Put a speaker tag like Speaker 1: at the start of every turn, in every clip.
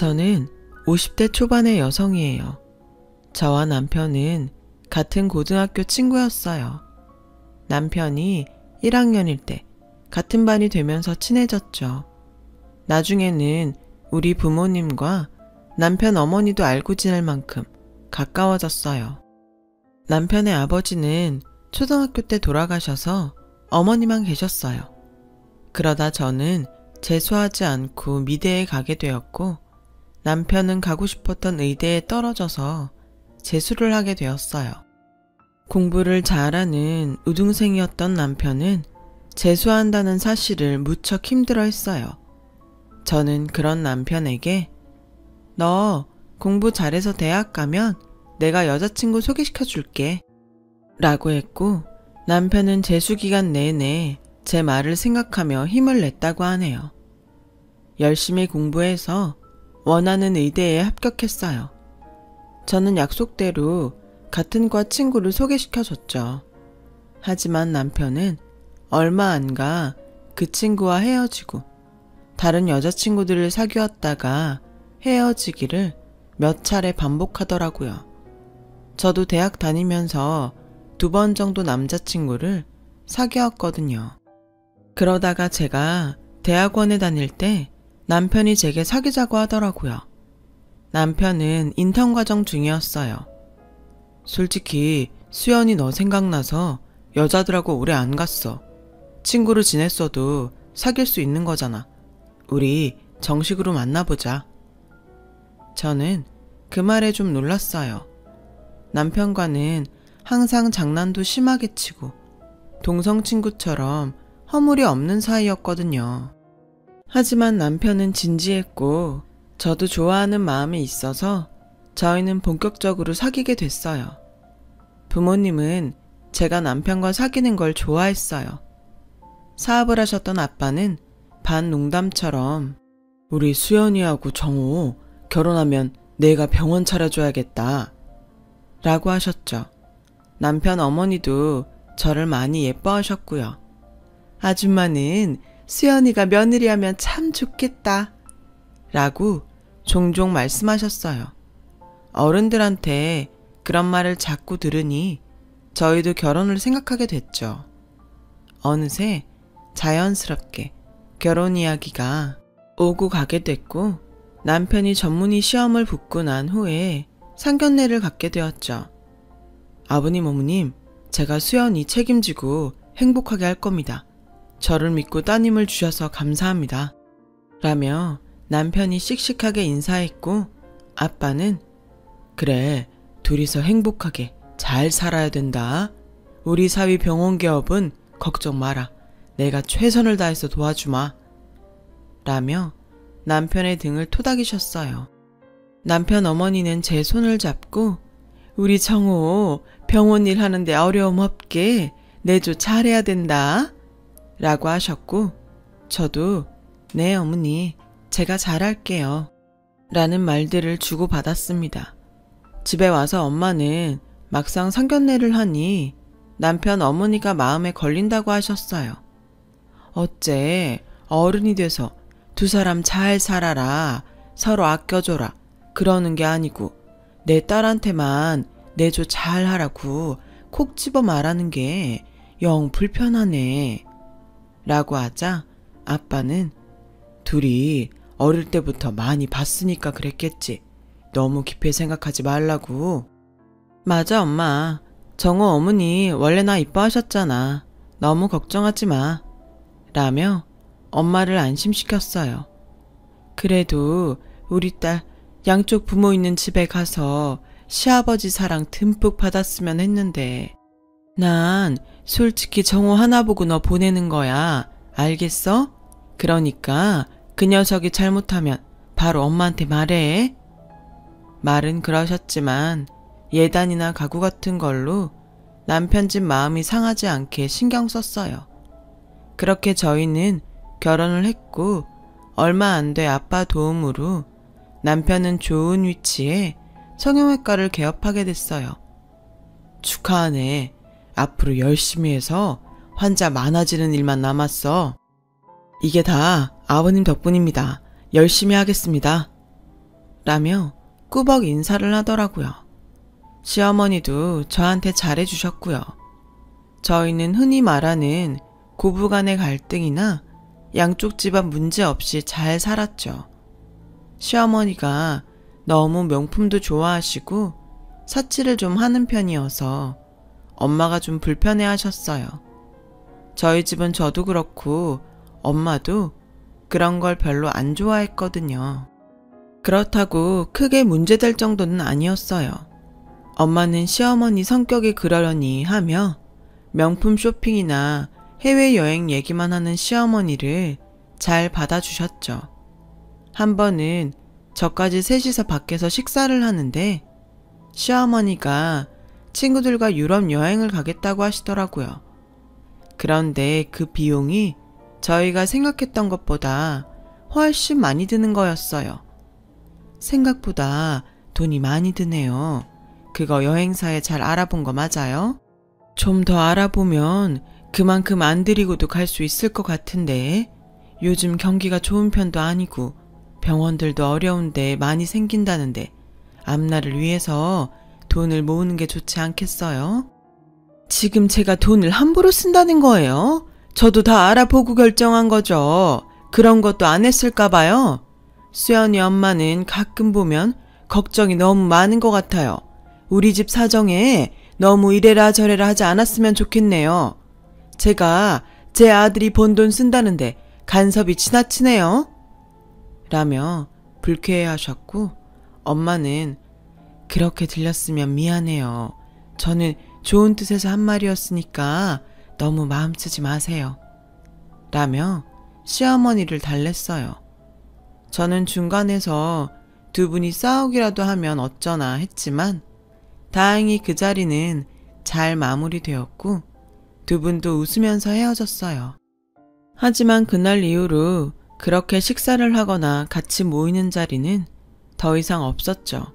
Speaker 1: 저는 50대 초반의 여성이에요. 저와 남편은 같은 고등학교 친구였어요. 남편이 1학년일 때 같은 반이 되면서 친해졌죠. 나중에는 우리 부모님과 남편 어머니도 알고 지낼 만큼 가까워졌어요. 남편의 아버지는 초등학교 때 돌아가셔서 어머니만 계셨어요. 그러다 저는 재수하지 않고 미대에 가게 되었고 남편은 가고 싶었던 의대에 떨어져서 재수를 하게 되었어요. 공부를 잘하는 우등생이었던 남편은 재수한다는 사실을 무척 힘들어했어요. 저는 그런 남편에게 너 공부 잘해서 대학 가면 내가 여자친구 소개시켜 줄게 라고 했고 남편은 재수 기간 내내 제 말을 생각하며 힘을 냈다고 하네요. 열심히 공부해서 원하는 의대에 합격했어요. 저는 약속대로 같은 과 친구를 소개시켜줬죠. 하지만 남편은 얼마 안 가 그 친구와 헤어지고 다른 여자친구들을 사귀었다가 헤어지기를 몇 차례 반복하더라고요. 저도 대학 다니면서 2번 정도 남자친구를 사귀었거든요. 그러다가 제가 대학원에 다닐 때 남편이 제게 사귀자고 하더라고요. 남편은 인턴 과정 중이었어요. 솔직히 수연이 너 생각나서 여자들하고 오래 안 갔어. 친구로 지냈어도 사귈 수 있는 거잖아. 우리 정식으로 만나보자. 저는 그 말에 좀 놀랐어요. 남편과는 항상 장난도 심하게 치고 동성 친구처럼 허물이 없는 사이였거든요. 하지만 남편은 진지했고 저도 좋아하는 마음이 있어서 저희는 본격적으로 사귀게 됐어요. 부모님은 제가 남편과 사귀는 걸 좋아했어요. 사업을 하셨던 아빠는 반 농담처럼 우리 수연이하고 정호 결혼하면 내가 병원 차려줘야겠다 라고 하셨죠. 남편 어머니도 저를 많이 예뻐하셨고요. 아줌마는 수연이가 며느리하면 참 좋겠다 라고 종종 말씀하셨어요. 어른들한테 그런 말을 자꾸 들으니 저희도 결혼을 생각하게 됐죠. 어느새 자연스럽게 결혼 이야기가 오고 가게 됐고 남편이 전문의 시험을 붙고 난 후에 상견례를 갖게 되었죠. 아버님, 어머님, 제가 수연이 책임지고 행복하게 할 겁니다. 저를 믿고 따님을 주셔서 감사합니다. 라며 남편이 씩씩하게 인사했고 아빠는 그래, 둘이서 행복하게 잘 살아야 된다. 우리 사위 병원 개업은 걱정 마라. 내가 최선을 다해서 도와주마. 라며 남편의 등을 토닥이셨어요. 남편 어머니는 제 손을 잡고 우리 정호 병원 일 하는데 어려움 없게 내조 잘해야 된다. 라고 하셨고 저도 네 어머니 제가 잘할게요. 라는 말들을 주고받았습니다. 집에 와서 엄마는 막상 상견례를 하니 남편 어머니가 마음에 걸린다고 하셨어요. 어째 어른이 돼서 두 사람 잘 살아라, 서로 아껴줘라 그러는 게 아니고 내 딸한테만 내조 잘하라고 콕 집어 말하는 게 영 불편하네 라고 하자 아빠는 둘이 어릴 때부터 많이 봤으니까 그랬겠지. 너무 깊이 생각하지 말라고. 맞아 엄마. 정호 어머니 원래 나 이뻐하셨잖아. 너무 걱정하지 마. 라며 엄마를 안심시켰어요. 그래도 우리 딸 양쪽 부모 있는 집에 가서 시아버지 사랑 듬뿍 받았으면 했는데 난 솔직히 정호 하나 보고 너 보내는 거야. 알겠어? 그러니까 그 녀석이 잘못하면 바로 엄마한테 말해. 말은 그러셨지만 예단이나 가구 같은 걸로 남편 집 마음이 상하지 않게 신경 썼어요. 그렇게 저희는 결혼을 했고 얼마 안 돼 아빠 도움으로 남편은 좋은 위치에 성형외과를 개업하게 됐어요. 축하하네. 앞으로 열심히 해서 환자 많아지는 일만 남았어. 이게 다 아버님 덕분입니다. 열심히 하겠습니다. 라며 꾸벅 인사를 하더라고요. 시어머니도 저한테 잘해주셨고요. 저희는 흔히 말하는 고부간의 갈등이나 양쪽 집안 문제 없이 잘 살았죠. 시어머니가 너무 명품도 좋아하시고 사치를 좀 하는 편이어서 엄마가 좀 불편해 하셨어요. 저희 집은 저도 그렇고 엄마도 그런 걸 별로 안 좋아했거든요. 그렇다고 크게 문제될 정도는 아니었어요. 엄마는 시어머니 성격이 그러려니 하며 명품 쇼핑이나 해외여행 얘기만 하는 시어머니를 잘 받아주셨죠. 한 번은 저까지 셋이서 밖에서 식사를 하는데 시어머니가 친구들과 유럽 여행을 가겠다고 하시더라고요. 그런데 그 비용이 저희가 생각했던 것보다 훨씬 많이 드는 거였어요. 생각보다 돈이 많이 드네요. 그거 여행사에 잘 알아본 거 맞아요? 좀 더 알아보면 그만큼 안 들이고도 갈 수 있을 것 같은데 요즘 경기가 좋은 편도 아니고 병원들도 어려운데 많이 생긴다는데 앞날을 위해서 돈을 모으는 게 좋지 않겠어요? 지금 제가 돈을 함부로 쓴다는 거예요? 저도 다 알아보고 결정한 거죠. 그런 것도 안 했을까 봐요. 수연이 엄마는 가끔 보면 걱정이 너무 많은 것 같아요. 우리 집 사정에 너무 이래라 저래라 하지 않았으면 좋겠네요. 제가 제 아들이 번 돈 쓴다는데 간섭이 지나치네요. 라며 불쾌해하셨고 엄마는 그렇게 들렸으면 미안해요. 저는 좋은 뜻에서 한 말이었으니까 너무 마음 쓰지 마세요. 라며 시어머니를 달랬어요. 저는 중간에서 두 분이 싸우기라도 하면 어쩌나 했지만 다행히 그 자리는 잘 마무리되었고 두 분도 웃으면서 헤어졌어요. 하지만 그날 이후로 그렇게 식사를 하거나 같이 모이는 자리는 더 이상 없었죠.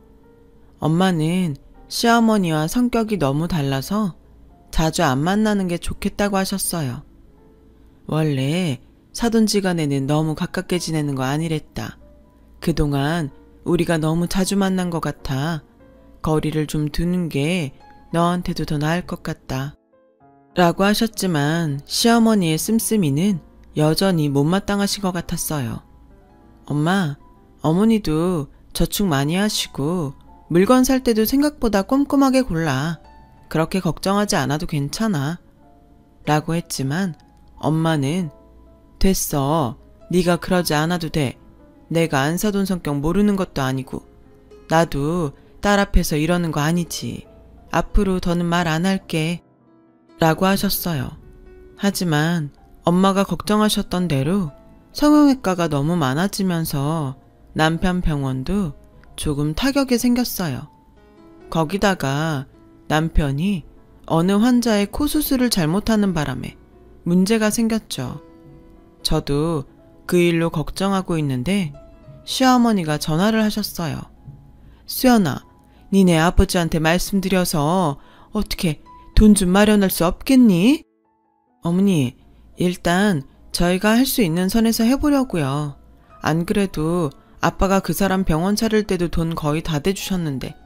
Speaker 1: 엄마는 시어머니와 성격이 너무 달라서 자주 안 만나는 게 좋겠다고 하셨어요. 원래 사돈지간에는 너무 가깝게 지내는 거 아니랬다. 그동안 우리가 너무 자주 만난 것 같아 거리를 좀 두는 게 너한테도 더 나을 것 같다. 라고 하셨지만 시어머니의 씀씀이는 여전히 못마땅하신 것 같았어요. 엄마, 어머니도 저축 많이 하시고 물건 살 때도 생각보다 꼼꼼하게 골라. 그렇게 걱정하지 않아도 괜찮아. 라고 했지만 엄마는 됐어. 네가 그러지 않아도 돼. 내가 안 사돈 성격 모르는 것도 아니고 나도 딸 앞에서 이러는 거 아니지. 앞으로 더는 말 안 할게. 라고 하셨어요. 하지만 엄마가 걱정하셨던 대로 성형외과가 너무 많아지면서 남편 병원도 조금 타격이 생겼어요. 거기다가 남편이 어느 환자의 코 수술을 잘못하는 바람에 문제가 생겼죠. 저도 그 일로 걱정하고 있는데 시어머니가 전화를 하셨어요. 수연아, 니네 아버지한테 말씀드려서 어떻게 돈 좀 마련할 수 없겠니? 어머니, 일단 저희가 할 수 있는 선에서 해보려고요. 안 그래도 아빠가 그 사람 병원 차릴 때도 돈 거의 다 대주셨는데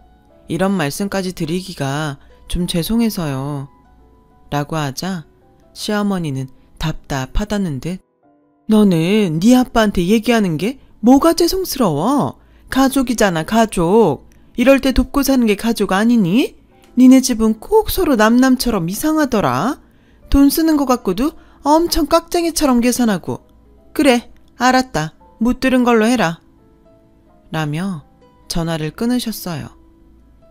Speaker 1: 이런 말씀까지 드리기가 좀 죄송해서요. 라고 하자 시어머니는 답답하다는 듯 너는 네 아빠한테 얘기하는 게 뭐가 죄송스러워? 가족이잖아, 가족. 이럴 때 돕고 사는 게 가족 아니니? 니네 집은 꼭 서로 남남처럼 이상하더라. 돈 쓰는 거 갖고도 엄청 깍쟁이처럼 계산하고. 그래, 알았다. 못 들은 걸로 해라. 라며 전화를 끊으셨어요.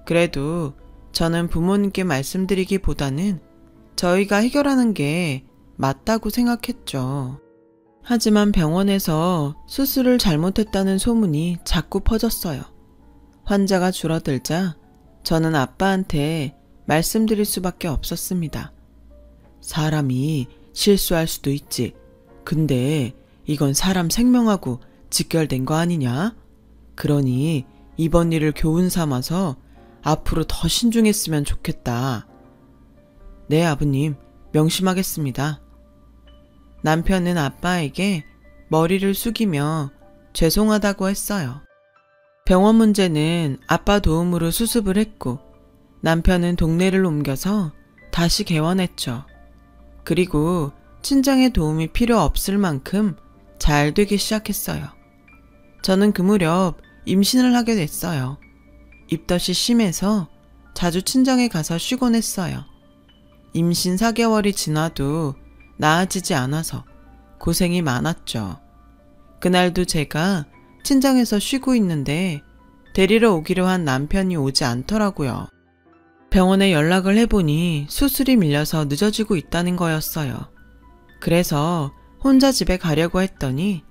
Speaker 1: 그래도 저는 부모님께 말씀드리기보다는 저희가 해결하는 게 맞다고 생각했죠. 하지만 병원에서 수술을 잘못했다는 소문이 자꾸 퍼졌어요. 환자가 줄어들자 저는 아빠한테 말씀드릴 수밖에 없었습니다. 사람이 실수할 수도 있지. 근데 이건 사람 생명하고 직결된 거 아니냐? 그러니 이번 일을 교훈 삼아서 앞으로 더 신중했으면 좋겠다. 네, 아버님, 명심하겠습니다. 남편은 아빠에게 머리를 숙이며 죄송하다고 했어요. 병원 문제는 아빠 도움으로 수습을 했고 남편은 동네를 옮겨서 다시 개원했죠. 그리고 친정의 도움이 필요 없을 만큼 잘 되기 시작했어요. 저는 그 무렵 임신을 하게 됐어요. 입덧이 심해서 자주 친정에 가서 쉬곤 했어요. 임신 4개월이 지나도 나아지지 않아서 고생이 많았죠. 그날도 제가 친정에서 쉬고 있는데 데리러 오기로 한 남편이 오지 않더라고요. 병원에 연락을 해보니 수술이 밀려서 늦어지고 있다는 거였어요. 그래서 혼자 집에 가려고 했더니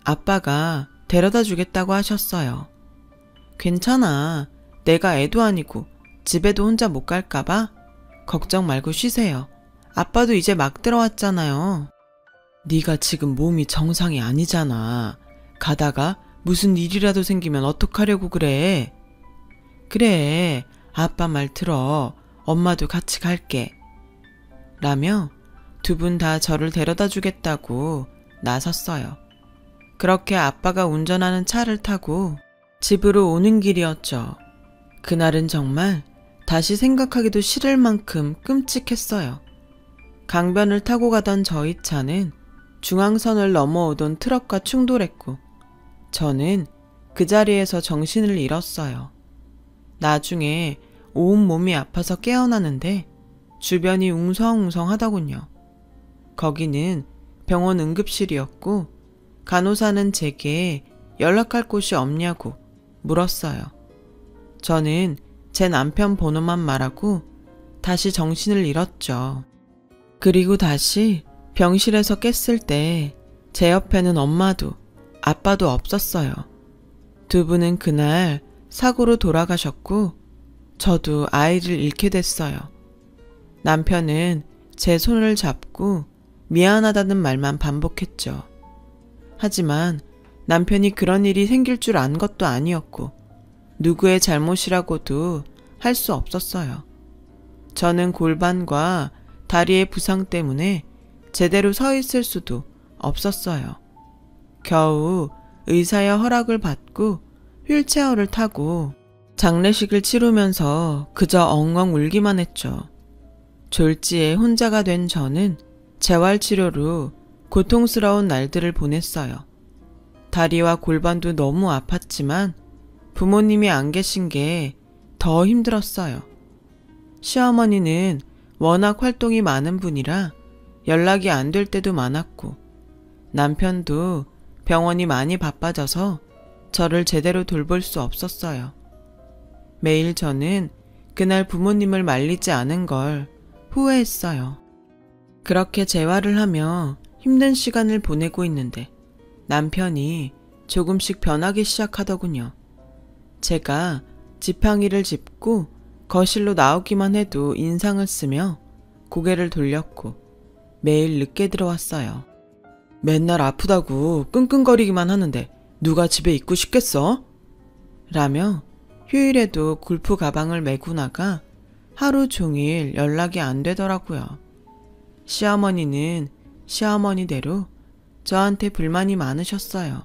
Speaker 1: 아빠가 데려다 주겠다고 하셨어요. 괜찮아. 내가 애도 아니고 집에도 혼자 못 갈까봐 걱정 말고 쉬세요. 아빠도 이제 막 들어왔잖아요. 네가 지금 몸이 정상이 아니잖아. 가다가 무슨 일이라도 생기면 어떡하려고 그래. 그래, 아빠 말 들어. 엄마도 같이 갈게. 라며 두 분 다 저를 데려다 주겠다고 나섰어요. 그렇게 아빠가 운전하는 차를 타고 집으로 오는 길이었죠. 그날은 정말 다시 생각하기도 싫을 만큼 끔찍했어요. 강변을 타고 가던 저희 차는 중앙선을 넘어오던 트럭과 충돌했고 저는 그 자리에서 정신을 잃었어요. 나중에 온몸이 아파서 깨어나는데 주변이 웅성웅성하더군요. 거기는 병원 응급실이었고 간호사는 제게 연락할 곳이 없냐고 물었어요. 저는 제 남편 번호만 말하고 다시 정신을 잃었죠. 그리고 다시 병실에서 깼을 때 제 옆에는 엄마도 아빠도 없었어요. 두 분은 그날 사고로 돌아가셨고 저도 아이를 잃게 됐어요. 남편은 제 손을 잡고 미안하다는 말만 반복했죠. 하지만 남편이 그런 일이 생길 줄 안 것도 아니었고 누구의 잘못이라고도 할 수 없었어요. 저는 골반과 다리의 부상 때문에 제대로 서 있을 수도 없었어요. 겨우 의사의 허락을 받고 휠체어를 타고 장례식을 치르면서 그저 엉엉 울기만 했죠. 졸지에 혼자가 된 저는 재활치료로 고통스러운 날들을 보냈어요. 다리와 골반도 너무 아팠지만 부모님이 안 계신 게 더 힘들었어요. 시어머니는 워낙 활동이 많은 분이라 연락이 안 될 때도 많았고 남편도 병원이 많이 바빠져서 저를 제대로 돌볼 수 없었어요. 매일 저는 그날 부모님을 말리지 않은 걸 후회했어요. 그렇게 재활을 하며 힘든 시간을 보내고 있는데 남편이 조금씩 변하기 시작하더군요. 제가 지팡이를 짚고 거실로 나오기만 해도 인상을 쓰며 고개를 돌렸고 매일 늦게 들어왔어요. 맨날 아프다고 끙끙거리기만 하는데 누가 집에 있고 싶겠어? 라며 휴일에도 골프 가방을 메고 나가 하루 종일 연락이 안 되더라고요. 시어머니는 시어머니대로 저한테 불만이 많으셨어요.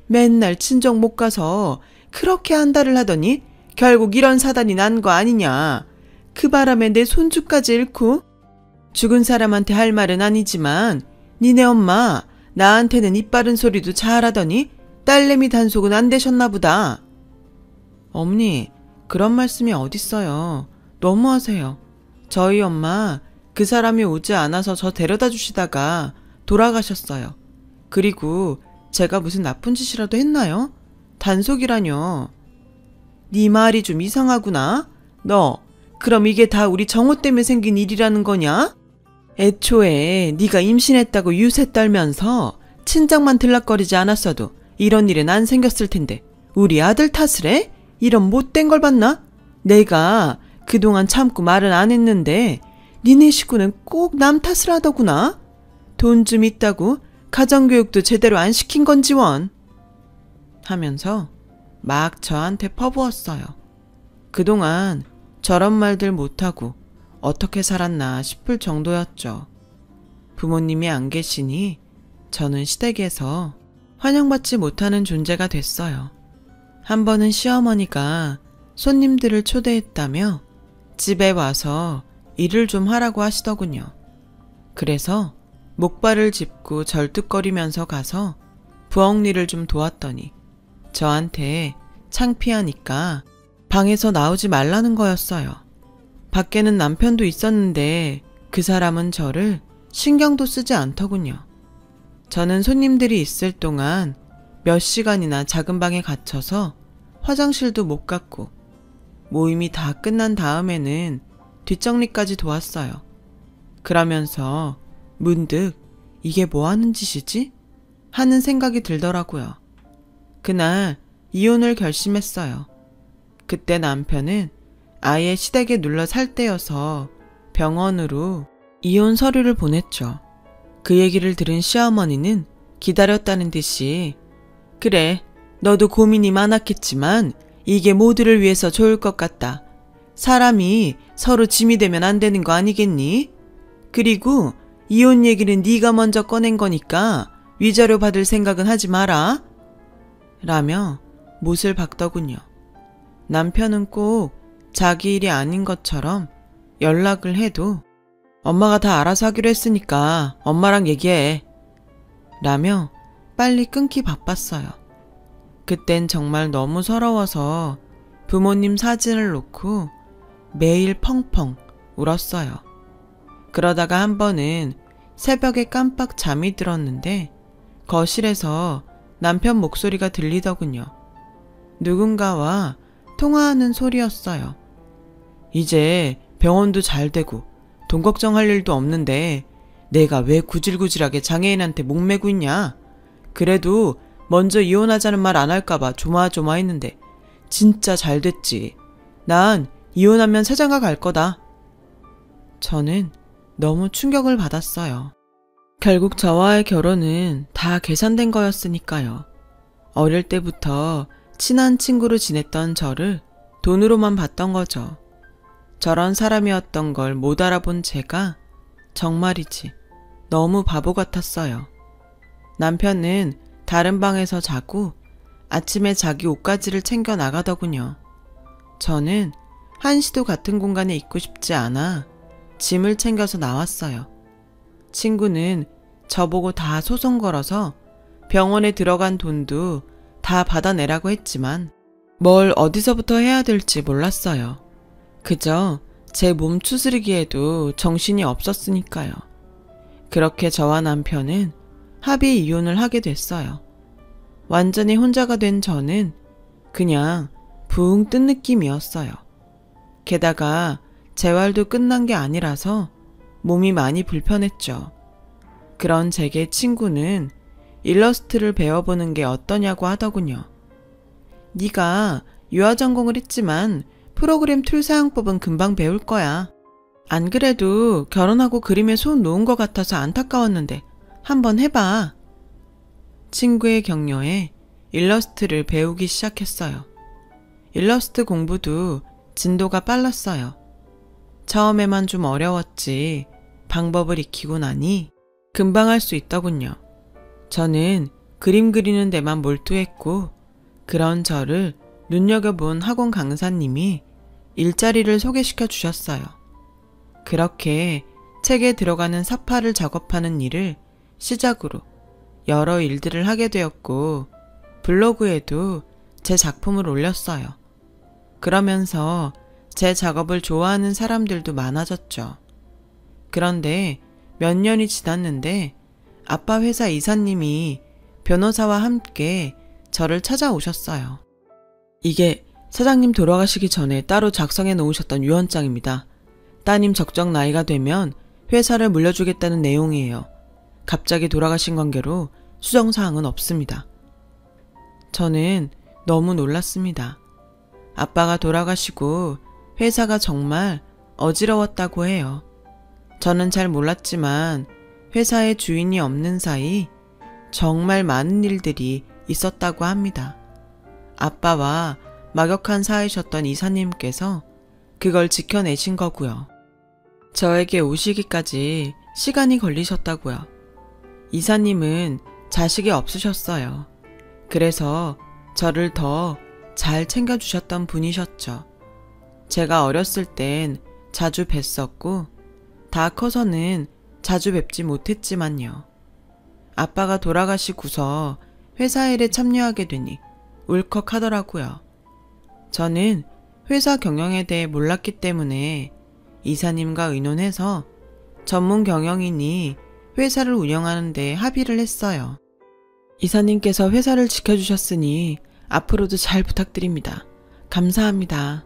Speaker 1: 맨날 친정 못 가서 그렇게 한달을 하더니 결국 이런 사단이 난 거 아니냐. 그 바람에 내 손주까지 잃고. 죽은 사람한테 할 말은 아니지만 니네 엄마 나한테는 입 바른 소리도 잘하더니 딸내미 단속은 안 되셨나 보다. 어머니, 그런 말씀이 어딨어요. 너무하세요. 저희 엄마 그 사람이 오지 않아서 저 데려다 주시다가 돌아가셨어요. 그리고 제가 무슨 나쁜 짓이라도 했나요? 단속이라뇨. 네 말이 좀 이상하구나. 너 그럼 이게 다 우리 정호 때문에 생긴 일이라는 거냐? 애초에 네가 임신했다고 유세 떨면서 친정만 들락거리지 않았어도 이런 일은 안 생겼을 텐데 우리 아들 탓을 해? 이런 못된 걸 봤나? 내가 그동안 참고 말은 안 했는데 니네 식구는 꼭 남 탓을 하더구나. 돈 좀 있다고 가정교육도 제대로 안 시킨 건지 원. 하면서 막 저한테 퍼부었어요. 그동안 저런 말들 못하고 어떻게 살았나 싶을 정도였죠. 부모님이 안 계시니 저는 시댁에서 환영받지 못하는 존재가 됐어요. 한 번은 시어머니가 손님들을 초대했다며 집에 와서 일을 좀 하라고 하시더군요. 그래서 목발을 짚고 절뚝거리면서 가서 부엌 일을 좀 도왔더니 저한테 창피하니까 방에서 나오지 말라는 거였어요. 밖에는 남편도 있었는데 그 사람은 저를 신경도 쓰지 않더군요. 저는 손님들이 있을 동안 몇 시간이나 작은 방에 갇혀서 화장실도 못 갔고 모임이 다 끝난 다음에는 뒷정리까지 도왔어요. 그러면서 문득 이게 뭐 하는 짓이지? 하는 생각이 들더라고요. 그날 이혼을 결심했어요. 그때 남편은 아예 시댁에 눌러 살 때여서 병원으로 이혼 서류를 보냈죠. 그 얘기를 들은 시어머니는 기다렸다는 듯이 그래, 너도 고민이 많았겠지만 이게 모두를 위해서 좋을 것 같다. 사람이 서로 짐이 되면 안 되는 거 아니겠니? 그리고 이혼 얘기는 네가 먼저 꺼낸 거니까 위자료 받을 생각은 하지 마라. 라며 못을 박더군요. 남편은 꼭 자기 일이 아닌 것처럼 연락을 해도 엄마가 다 알아서 하기로 했으니까 엄마랑 얘기해. 라며 빨리 끊기 바빴어요. 그땐 정말 너무 서러워서 부모님 사진을 놓고 매일 펑펑 울었어요. 그러다가 한 번은 새벽에 깜빡 잠이 들었는데 거실에서 남편 목소리가 들리더군요. 누군가와 통화하는 소리였어요. 이제 병원도 잘 되고 돈 걱정할 일도 없는데 내가 왜 구질구질하게 장애인한테 목매고 있냐? 그래도 먼저 이혼하자는 말 안 할까봐 조마조마했는데 진짜 잘 됐지. 난 이혼하면 새장가 갈 거다. 저는 너무 충격을 받았어요. 결국 저와의 결혼은 다 계산된 거였으니까요. 어릴 때부터 친한 친구로 지냈던 저를 돈으로만 봤던 거죠. 저런 사람이었던 걸 못 알아본 제가 정말이지 너무 바보 같았어요. 남편은 다른 방에서 자고 아침에 자기 옷가지를 챙겨 나가더군요. 저는 한시도 같은 공간에 있고 싶지 않아 짐을 챙겨서 나왔어요. 친구는 저보고 다 소송 걸어서 병원에 들어간 돈도 다 받아내라고 했지만 뭘 어디서부터 해야 될지 몰랐어요. 그저 제 몸 추스르기에도 정신이 없었으니까요. 그렇게 저와 남편은 합의 이혼을 하게 됐어요. 완전히 혼자가 된 저는 그냥 붕 뜬 느낌이었어요. 게다가 재활도 끝난 게 아니라서 몸이 많이 불편했죠. 그런 제게 친구는 일러스트를 배워보는 게 어떠냐고 하더군요. 네가 유아 전공을 했지만 프로그램 툴 사용법은 금방 배울 거야. 안 그래도 결혼하고 그림에 손 놓은 것 같아서 안타까웠는데 한번 해봐. 친구의 격려에 일러스트를 배우기 시작했어요. 일러스트 공부도 진도가 빨랐어요. 처음에만 좀 어려웠지 방법을 익히고 나니 금방 할 수 있더군요. 저는 그림 그리는 데만 몰두했고 그런 저를 눈여겨본 학원 강사님이 일자리를 소개시켜 주셨어요. 그렇게 책에 들어가는 사파를 작업하는 일을 시작으로 여러 일들을 하게 되었고 블로그에도 제 작품을 올렸어요. 그러면서 제 작업을 좋아하는 사람들도 많아졌죠. 그런데 몇 년이 지났는데 아빠 회사 이사님이 변호사와 함께 저를 찾아오셨어요. 이게 사장님 돌아가시기 전에 따로 작성해 놓으셨던 유언장입니다. 따님 적정 나이가 되면 회사를 물려주겠다는 내용이에요. 갑자기 돌아가신 관계로 수정사항은 없습니다. 저는 너무 놀랐습니다. 아빠가 돌아가시고 회사가 정말 어지러웠다고 해요. 저는 잘 몰랐지만 회사의 주인이 없는 사이 정말 많은 일들이 있었다고 합니다. 아빠와 막역한 사이셨던 이사님께서 그걸 지켜내신 거고요. 저에게 오시기까지 시간이 걸리셨다고요. 이사님은 자식이 없으셨어요. 그래서 저를 더 잘 챙겨주셨던 분이셨죠. 제가 어렸을 땐 자주 뵀었고 다 커서는 자주 뵙지 못했지만요. 아빠가 돌아가시고서 회사 일에 참여하게 되니 울컥하더라고요. 저는 회사 경영에 대해 몰랐기 때문에 이사님과 의논해서 전문 경영인이 회사를 운영하는 데 합의를 했어요. 이사님께서 회사를 지켜주셨으니 앞으로도 잘 부탁드립니다. 감사합니다.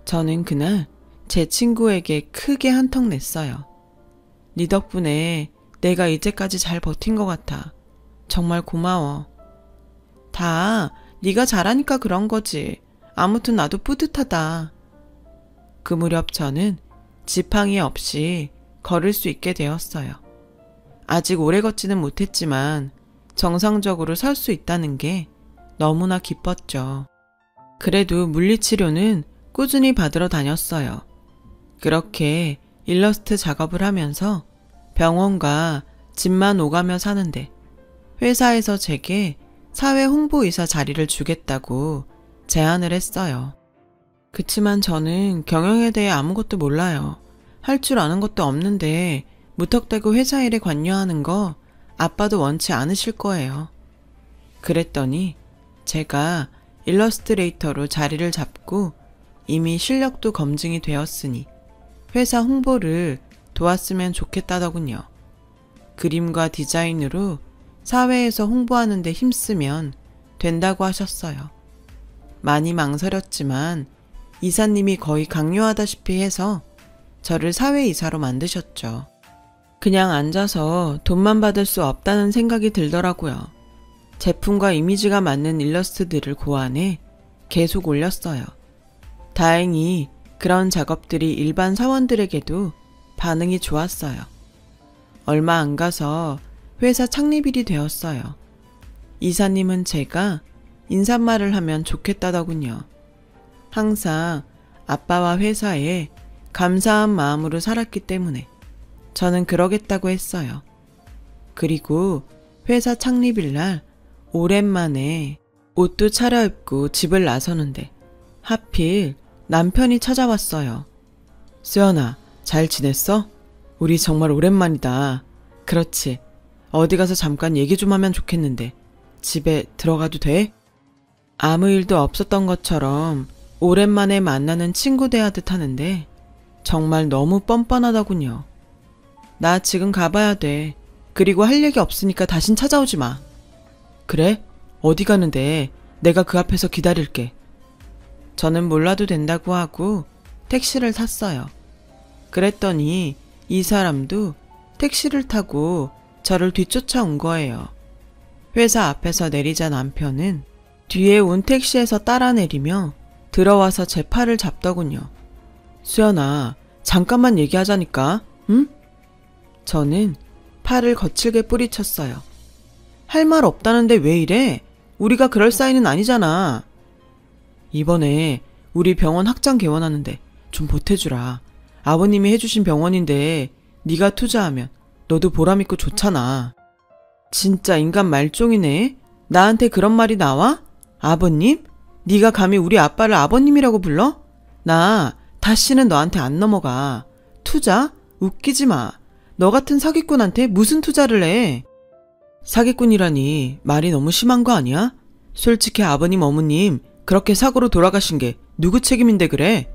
Speaker 1: 저는 그날 제 친구에게 크게 한턱 냈어요. 네 덕분에 내가 이제까지 잘 버틴 것 같아. 정말 고마워. 다 네가 잘하니까 그런 거지. 아무튼 나도 뿌듯하다. 그 무렵 저는 지팡이 없이 걸을 수 있게 되었어요. 아직 오래 걷지는 못했지만 정상적으로 설 수 있다는 게 너무나 기뻤죠. 그래도 물리치료는 꾸준히 받으러 다녔어요. 그렇게 일러스트 작업을 하면서 병원과 집만 오가며 사는데 회사에서 제게 사회 홍보이사 자리를 주겠다고 제안을 했어요. 그치만 저는 경영에 대해 아무것도 몰라요. 할 줄 아는 것도 없는데 무턱대고 회사 일에 관여하는 거 아빠도 원치 않으실 거예요. 그랬더니 제가 일러스트레이터로 자리를 잡고 이미 실력도 검증이 되었으니 회사 홍보를 도왔으면 좋겠다더군요. 그림과 디자인으로 사회에서 홍보하는 데 힘쓰면 된다고 하셨어요. 많이 망설였지만 이사님이 거의 강요하다시피 해서 저를 사회이사로 만드셨죠. 그냥 앉아서 돈만 받을 수 없다는 생각이 들더라고요. 제품과 이미지가 맞는 일러스트들을 고안해 계속 올렸어요. 다행히 그런 작업들이 일반 사원들에게도 반응이 좋았어요. 얼마 안 가서 회사 창립일이 되었어요. 이사님은 제가 인사말을 하면 좋겠다더군요. 항상 아빠와 회사에 감사한 마음으로 살았기 때문에 저는 그러겠다고 했어요. 그리고 회사 창립일 날 오랜만에 옷도 차려입고 집을 나서는데 하필 남편이 찾아왔어요. 수연아, 잘 지냈어? 우리 정말 오랜만이다. 그렇지. 어디 가서 잠깐 얘기 좀 하면 좋겠는데 집에 들어가도 돼? 아무 일도 없었던 것처럼 오랜만에 만나는 친구 대하듯 하는데 정말 너무 뻔뻔하더군요. 나 지금 가봐야 돼. 그리고 할 얘기 없으니까 다신 찾아오지 마. 그래? 어디 가는데? 내가 그 앞에서 기다릴게. 저는 몰라도 된다고 하고 택시를 탔어요. 그랬더니 이 사람도 택시를 타고 저를 뒤쫓아온 거예요. 회사 앞에서 내리자 남편은 뒤에 온 택시에서 따라 내리며 들어와서 제 팔을 잡더군요. 수연아, 잠깐만 얘기하자니까, 응? 저는 팔을 거칠게 뿌리쳤어요. 할 말 없다는데 왜 이래? 우리가 그럴 사이는 아니잖아. 이번에 우리 병원 확장 개원하는데 좀 보태주라. 아버님이 해주신 병원인데 네가 투자하면 너도 보람있고 좋잖아. 진짜 인간 말종이네. 나한테 그런 말이 나와? 아버님? 네가 감히 우리 아빠를 아버님이라고 불러? 나 다시는 너한테 안 넘어가. 투자? 웃기지 마. 너 같은 사기꾼한테 무슨 투자를 해? 사기꾼이라니 말이 너무 심한 거 아니야? 솔직히 아버님 어머님 그렇게 사고로 돌아가신 게 누구 책임인데 그래?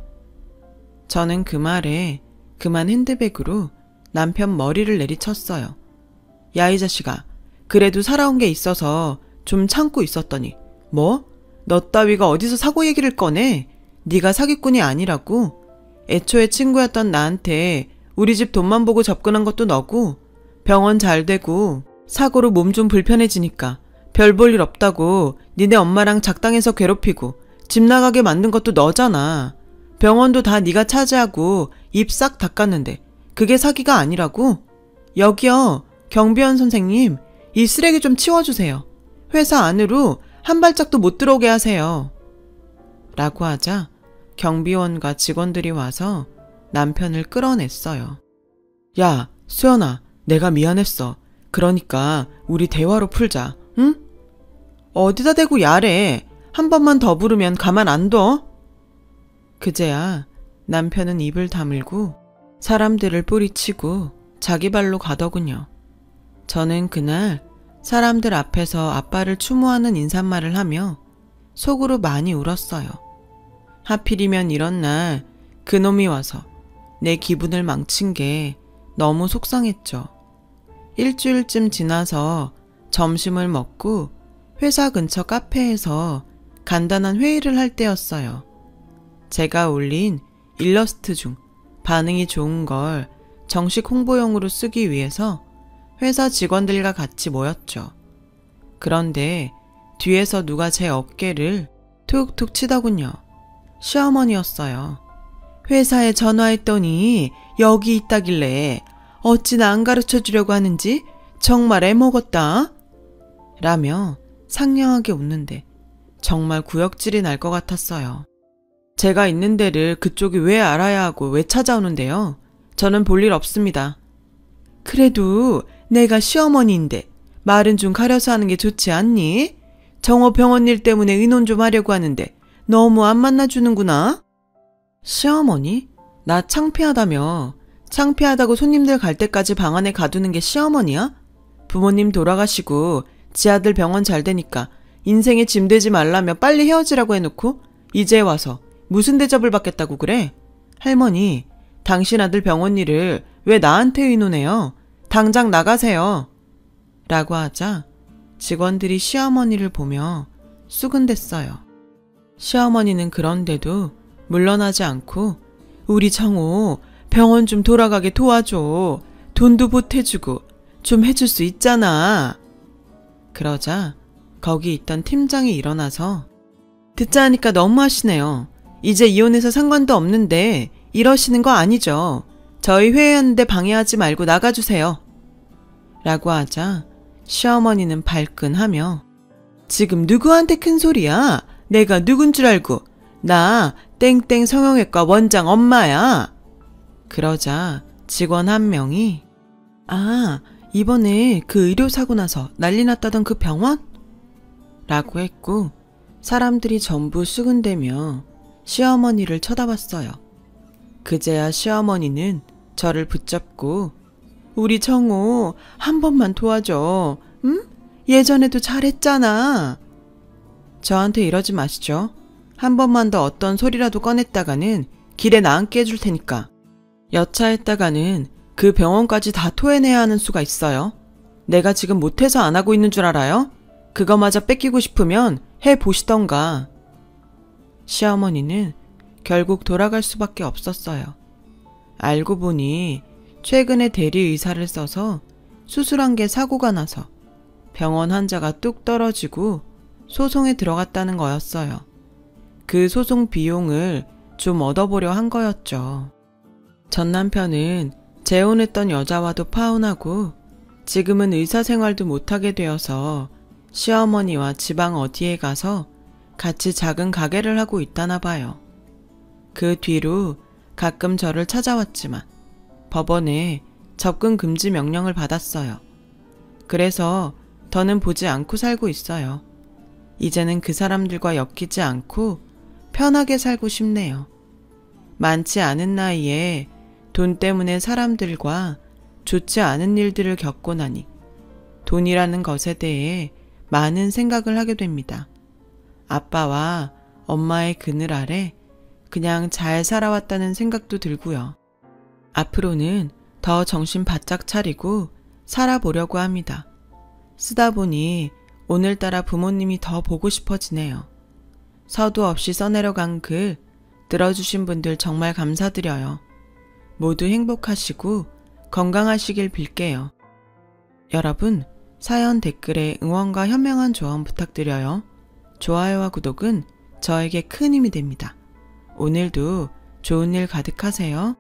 Speaker 1: 저는 그 말에 그만 핸드백으로 남편 머리를 내리쳤어요. 야, 이 자식아. 그래도 살아온 게 있어서 좀 참고 있었더니 뭐? 너 따위가 어디서 사고 얘기를 꺼내? 네가 사기꾼이 아니라고? 애초에 친구였던 나한테 우리 집 돈만 보고 접근한 것도 너고 병원 잘 되고 사고로 몸 좀 불편해지니까 별 볼 일 없다고 니네 엄마랑 작당해서 괴롭히고 집 나가게 만든 것도 너잖아. 병원도 다 네가 차지하고 입 싹 닦았는데 그게 사기가 아니라고? 여기요, 경비원 선생님, 이 쓰레기 좀 치워주세요. 회사 안으로 한 발짝도 못 들어오게 하세요. 라고 하자 경비원과 직원들이 와서 남편을 끌어냈어요. 야, 수연아, 내가 미안했어. 그러니까 우리 대화로 풀자, 응? 어디다 대고 야래. 한 번만 더 부르면 가만 안 둬. 그제야 남편은 입을 다물고 사람들을 뿌리치고 자기 발로 가더군요. 저는 그날 사람들 앞에서 아빠를 추모하는 인사말을 하며 속으로 많이 울었어요. 하필이면 이런 날 그놈이 와서 내 기분을 망친 게 너무 속상했죠. 일주일쯤 지나서 점심을 먹고 회사 근처 카페에서 간단한 회의를 할 때였어요. 제가 올린 일러스트 중 반응이 좋은 걸 정식 홍보용으로 쓰기 위해서 회사 직원들과 같이 모였죠. 그런데 뒤에서 누가 제 어깨를 툭툭 치더군요. 시어머니였어요. 회사에 전화했더니 여기 있다길래 어찌나 안 가르쳐 주려고 하는지 정말 애먹었다. 라며 상냥하게 웃는데 정말 구역질이 날 것 같았어요. 제가 있는 데를 그쪽이 왜 알아야 하고 왜 찾아오는데요? 저는 볼 일 없습니다. 그래도 내가 시어머니인데 말은 좀 가려서 하는 게 좋지 않니? 정호 병원 일 때문에 의논 좀 하려고 하는데 너무 안 만나주는구나. 시어머니? 나 창피하다며. 창피하다고 손님들 갈 때까지 방 안에 가두는 게 시어머니야? 부모님 돌아가시고 지 아들 병원 잘 되니까 인생에 짐 되지 말라며 빨리 헤어지라고 해놓고 이제 와서 무슨 대접을 받겠다고 그래? 할머니, 당신 아들 병원 일을 왜 나한테 의논해요? 당장 나가세요. 라고 하자 직원들이 시어머니를 보며 수근댔어요. 시어머니는 그런데도 물러나지 않고 우리 정호 병원 좀 돌아가게 도와줘. 돈도 보태주고 좀 해줄 수 있잖아. 그러자 거기 있던 팀장이 일어나서 듣자 하니까 너무하시네요. 이제 이혼해서 상관도 없는데 이러시는 거 아니죠. 저희 회의하는데 방해하지 말고 나가주세요. 라고 하자 시어머니는 발끈하며 지금 누구한테 큰 소리야? 내가 누군 줄 알고. 나 땡땡 성형외과 원장 엄마야. 그러자 직원 한 명이 이번에 그 의료사고 나서 난리 났다던 그 병원? 라고 했고 사람들이 전부 수근대며 시어머니를 쳐다봤어요. 그제야 시어머니는 저를 붙잡고 우리 정호 한 번만 도와줘. 응? 예전에도 잘했잖아. 저한테 이러지 마시죠. 한 번만 더 어떤 소리라도 꺼냈다가는 길에 나앉게 해줄 테니까. 여차했다가는 그 병원까지 다 토해내야 하는 수가 있어요. 내가 지금 못해서 안 하고 있는 줄 알아요? 그거마저 뺏기고 싶으면 해보시던가. 시어머니는 결국 돌아갈 수밖에 없었어요. 알고 보니 최근에 대리의사를 써서 수술한 게 사고가 나서 병원 환자가 뚝 떨어지고 소송에 들어갔다는 거였어요. 그 소송 비용을 좀 얻어보려 한 거였죠. 전 남편은 재혼했던 여자와도 파혼하고 지금은 의사 생활도 못하게 되어서 시어머니와 지방 어디에 가서 같이 작은 가게를 하고 있다나 봐요. 그 뒤로 가끔 저를 찾아왔지만 법원에 접근 금지 명령을 받았어요. 그래서 더는 보지 않고 살고 있어요. 이제는 그 사람들과 엮이지 않고 편하게 살고 싶네요. 많지 않은 나이에 돈 때문에 사람들과 좋지 않은 일들을 겪고 나니 돈이라는 것에 대해 많은 생각을 하게 됩니다. 아빠와 엄마의 그늘 아래 그냥 잘 살아왔다는 생각도 들고요. 앞으로는 더 정신 바짝 차리고 살아보려고 합니다. 쓰다 보니 오늘따라 부모님이 더 보고 싶어지네요. 서두 없이 써내려간 글 들어주신 분들 정말 감사드려요. 모두 행복하시고 건강하시길 빌게요. 여러분, 사연 댓글에 응원과 현명한 조언 부탁드려요. 좋아요와 구독은 저에게 큰 힘이 됩니다. 오늘도 좋은 일 가득하세요.